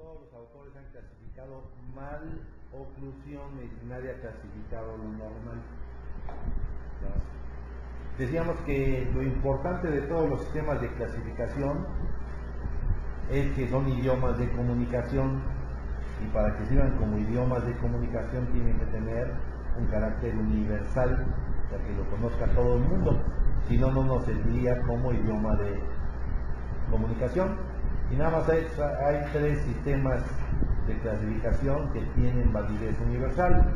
todos los autores han clasificado mal oclusiones, nadie ha clasificado lo normal. Decíamos que lo importante de todos los sistemas de clasificación es que son idiomas de comunicación, y para que sirvan como idiomas de comunicación tienen que tener un carácter universal para que lo conozca todo el mundo, si no, no nos serviría como idioma de comunicación. Y nada más hay tres sistemas de clasificación que tienen validez universal,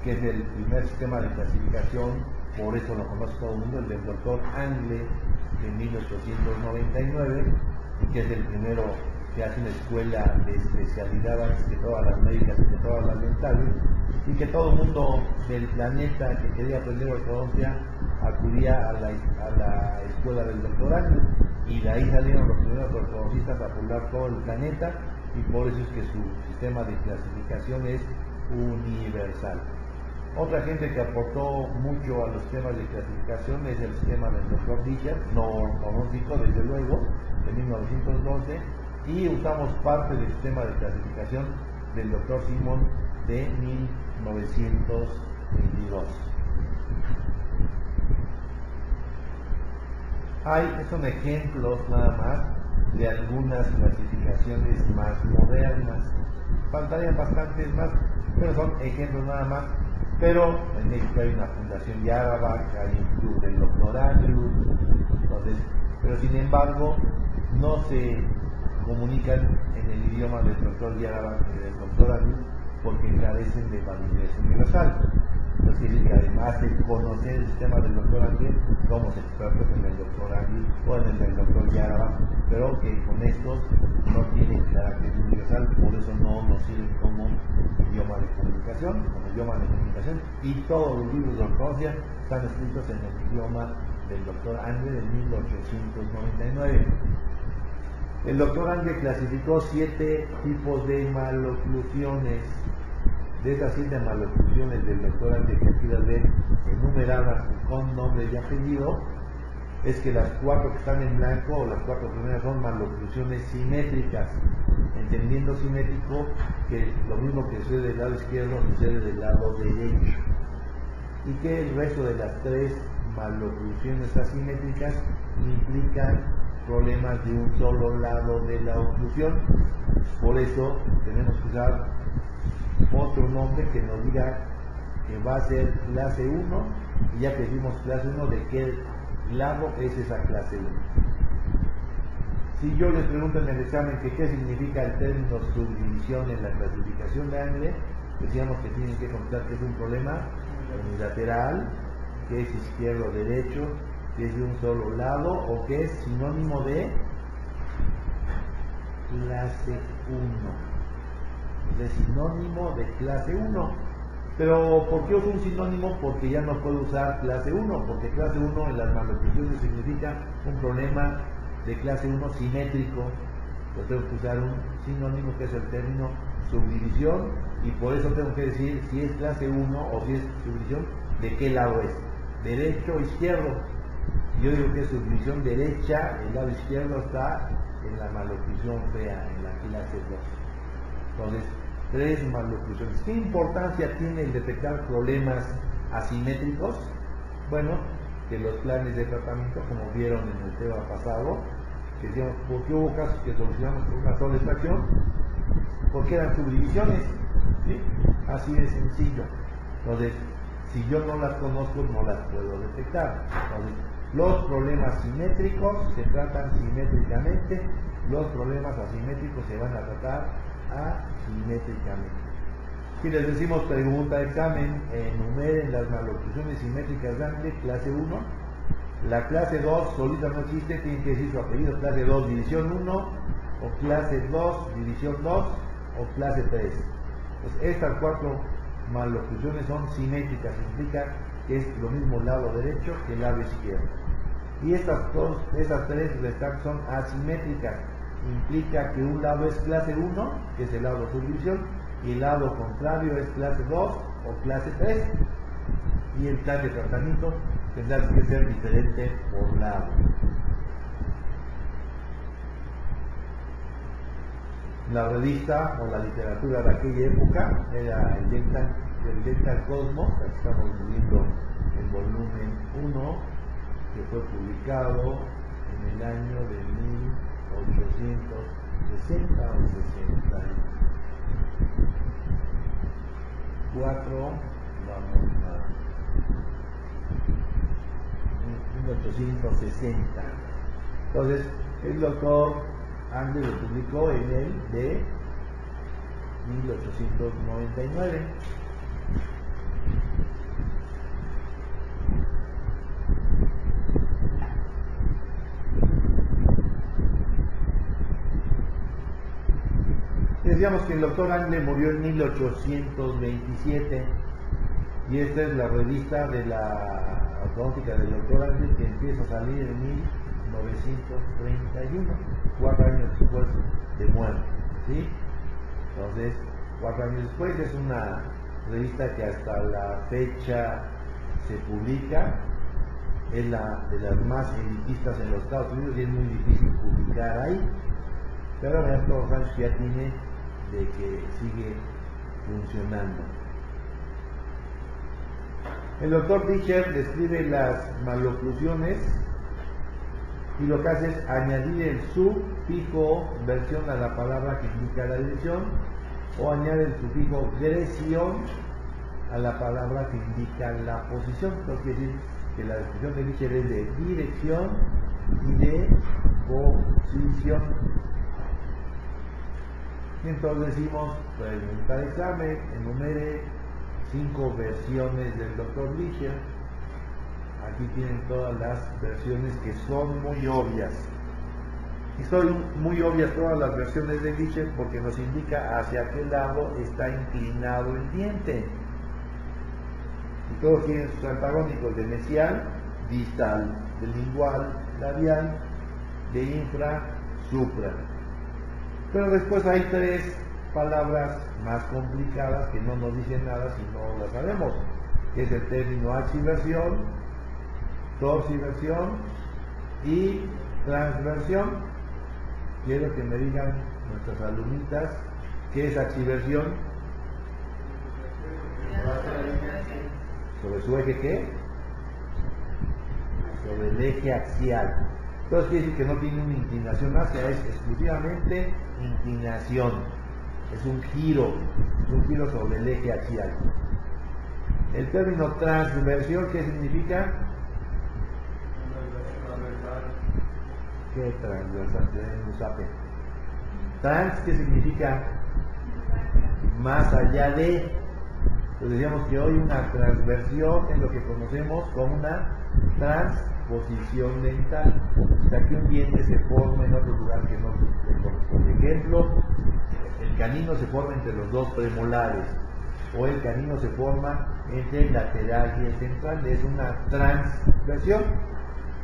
que es el primer sistema de clasificación, por eso lo conoce todo el mundo, el del doctor Angle de 1899, que es el primero que hace una escuela de especialidad antes que todas las médicas y que todas las dentales, y que todo el mundo del planeta que quería aprender ortodoncia acudía a la escuela del doctor Angle, y de ahí salieron los primeros ortodoncistas a poblar todo el planeta, y por eso es que su sistema de clasificación es universal. Otra gente que aportó mucho a los sistemas de clasificación es el sistema del Dr. Richard, no ortodóntico desde luego, de 1912, y usamos parte del sistema de clasificación del Dr. Simon de 1922. Son ejemplos nada más de algunas clasificaciones más modernas. Faltarían bastantes más, pero son ejemplos nada más. Pero en México hay una fundación Yarabak, hay un club del Dr. Andrews, pero sin embargo no se comunican en el idioma del Dr. Yarabak y del Dr. Andrews porque carecen de validez universal. Entonces, que además de conocer el sistema del Dr. Andrews, somos expertos en el Dr. Andrews o en el del Dr. Yarabak, pero que con estos no tienen carácter universal, por eso no nos sirven como idioma de comunicación, y todos los libros de ortodoncia están escritos en el idioma del Dr. Angle de 1899. El Dr. Angle clasificó 7 tipos de maloclusiones. De esas 7 maloclusiones del Dr. Angle que aquí las ven enumeradas con nombre y apellido, es que las 4 que están en blanco, o las 4 primeras, son maloclusiones simétricas, entendiendo simétrico que lo mismo que sucede del lado izquierdo sucede del lado derecho, y que el resto de las 3 maloclusiones asimétricas implican problemas de un solo lado de la oclusión. Por eso tenemos que usar otro nombre que nos diga que va a ser clase 1, y ya que decimos clase 1, ¿de qué lado es esa clase 1? Si yo les pregunto en el examen que qué significa el término subdivisión en la clasificación de Angle, decíamos que tienen que contar que es un problema unilateral, que es izquierdo o derecho, que es de un solo lado, o que es sinónimo de clase 1. Es sinónimo de clase 1. Pero ¿por qué uso un sinónimo? Porque ya no puedo usar clase 1, porque clase 1 en las maloclusiones significa un problema de clase 1 simétrico. Yo tengo que usar un sinónimo que es el término subdivisión, y por eso tengo que decir si es clase 1 o si es subdivisión, de qué lado es, derecho o izquierdo. Yo digo que es subdivisión derecha, el lado izquierdo está en la maloclusión fea, en la clase 2. Entonces, 3 maloclusiones. ¿Qué importancia tiene el detectar problemas asimétricos? Bueno, que los planes de tratamiento, como vieron en el tema pasado, que decíamos, ¿por qué hubo casos que solucionamos con una sola extracción? Porque eran subdivisiones, ¿sí? Así de sencillo. Entonces, si yo no las conozco, no las puedo detectar. Entonces, los problemas simétricos se tratan simétricamente, los problemas asimétricos se van a tratar asimétricamente. Si les decimos pregunta de examen, enumeren las maloclusiones simétricas de Angle, clase 1. La clase 2 solita no existe, tienen que decir su apellido, clase 2 división 1, o clase 2 división 2, o clase 3. Pues estas 4 maloclusiones son simétricas, implica que es lo mismo el lado derecho que el lado izquierdo. Y esas 3 restantes son asimétricas, implica que un lado es clase 1, que es el lado de subdivisión, y el lado contrario es clase 2 o clase 3, y el plan de tratamiento tendrá que ser diferente por lado. La revista o la literatura de aquella época era el Dental Cosmos, aquí estamos viendo el volumen 1, que fue publicado en el año de 1860 o 64, vamos a 1860. Entonces, el doctor Angle lo publicó en el de 1899. Decíamos que el doctor Angle murió en 1827 y esta es la revista de la ortodòntica del doctor Angle, que empieza a salir en 1931, 4 años después de muerte, ¿sí? Entonces, 4 años después, es una revista que hasta la fecha se publica, es de las más elitistas en los Estados Unidos y es muy difícil publicar ahí, pero vean todos los años que ya tiene de que sigue funcionando. El doctor Discher describe las maloclusiones y lo que hace es añadir el sufijo versión a la palabra que indica la dirección, o añade el sufijo gresión a la palabra que indica la posición. Entonces quiere decir que la descripción de Discher es de dirección y de posición. Y entonces decimos, pues en cada examen enumere 5 versiones del doctor Discher. Aquí tienen todas las versiones que son muy obvias. Y son muy obvias todas las versiones de Discher porque nos indica hacia qué lado está inclinado el diente. Y todos tienen sus antagónicos: de mesial, distal, de lingual, labial, de infra, supra. Pero después hay 3 palabras más complicadas que no nos dicen nada si no las sabemos, que es el término axiversión, torsiversión y transversión. Quiero que me digan nuestras alumnitas qué es axiversión. ¿Sobre su eje qué? Sobre el eje axial. Entonces quiere decir que no tiene una inclinación hacia, es exclusivamente inclinación. Es un giro sobre el eje axial. El término transversión, ¿qué significa? ¿Qué transversal? No sabe. Trans, ¿qué significa? Más allá de. Pues decíamos que hoy una transversión es lo que conocemos como una transposición dental. O sea, que un diente se forma en otro lugar que no le corresponde. Por ejemplo, el canino se forma entre los 2 premolares, o el canino se forma entre el lateral y el central. Es una transversión.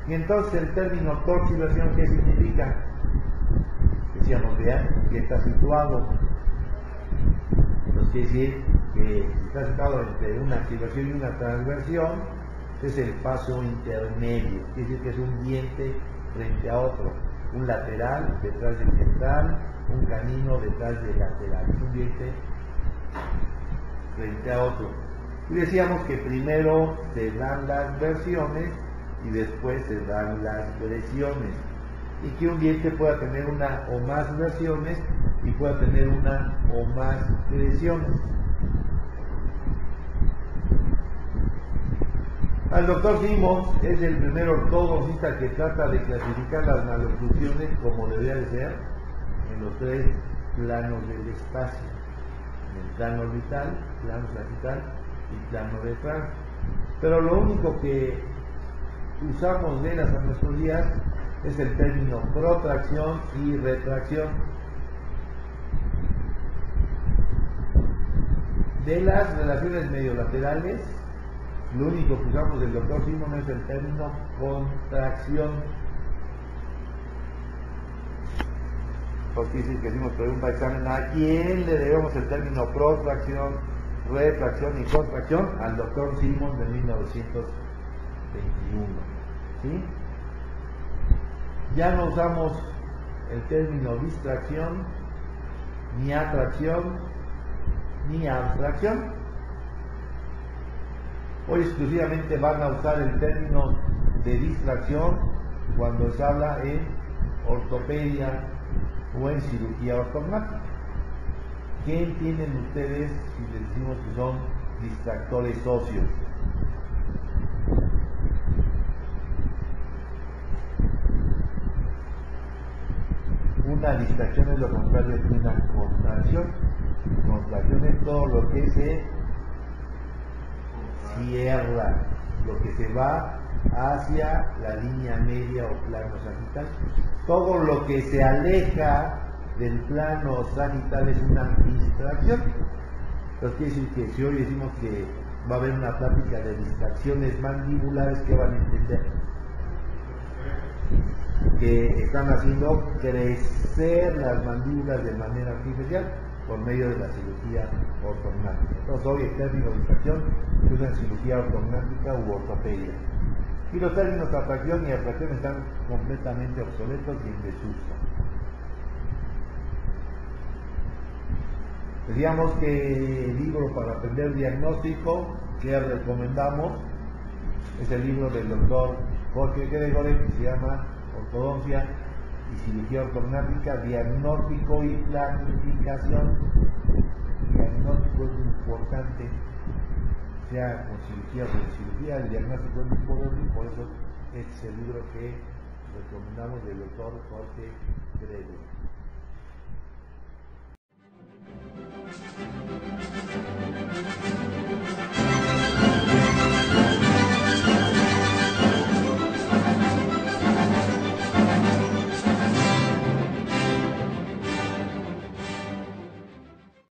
Y entonces el término torsiversión, ¿qué significa? Decíamos, vean que está situado. Entonces quiere decir que está situado entre una axiversión y una transversión, es el paso intermedio. Quiere decir que es un diente frente a otro, un lateral detrás del central, un canino detrás del lateral, es un diente frente a otro. Y decíamos que primero se dan las versiones y después se dan las versiones, y que un diente pueda tener una o más versiones y pueda tener una o más versiones. Al doctor Simmons es el primer ortodoncista que trata de clasificar las maloclusiones como debería de ser en los 3 planos del espacio: en el plano orbital, plano sagital y plano de Frank. Pero lo único que usamos de ellas a nuestros días es el término protracción y retracción. De las relaciones mediolaterales, lo único que usamos del doctor Simmons es el término contracción. Porque dice que hicimos pregunta de examen: ¿a quién le debemos el término protracción, retracción y contracción? Al doctor Simmons de 1921. ¿Sí? Ya no usamos el término distracción ni atracción, ni abstracción. Hoy exclusivamente van a usar el término de distracción cuando se habla en ortopedia o en cirugía ortognática. ¿Qué entienden ustedes si les decimos que son distractores óseos? Una distracción es lo contrario de una contracción. Contracción es todo lo que se cierra, lo que se va hacia la línea media o plano sagital. Todo lo que se aleja del plano sagital es una distracción. Entonces quiere decir que si hoy decimos que va a haber una plática de distracciones mandibulares, ¿qué van a entender? Que están haciendo crecer las mandíbulas de manera artificial por medio de la cirugía ortognática. Entonces hoy el término distracción se usa en cirugía ortognática u ortopedia. Y los términos atracción y abstracción están completamente obsoletos y en desuso. Decíamos que el libro para aprender diagnóstico que recomendamos es el libro del doctor Jorge Gregory, que se llama Ortodoncia y Cirugía Ortognática, Diagnóstico y Planificación. Diagnóstico es importante, sea con cirugía o sin cirugía, el diagnóstico es muy poderoso y por eso es el libro que recomendamos del doctor Jorge Gregory.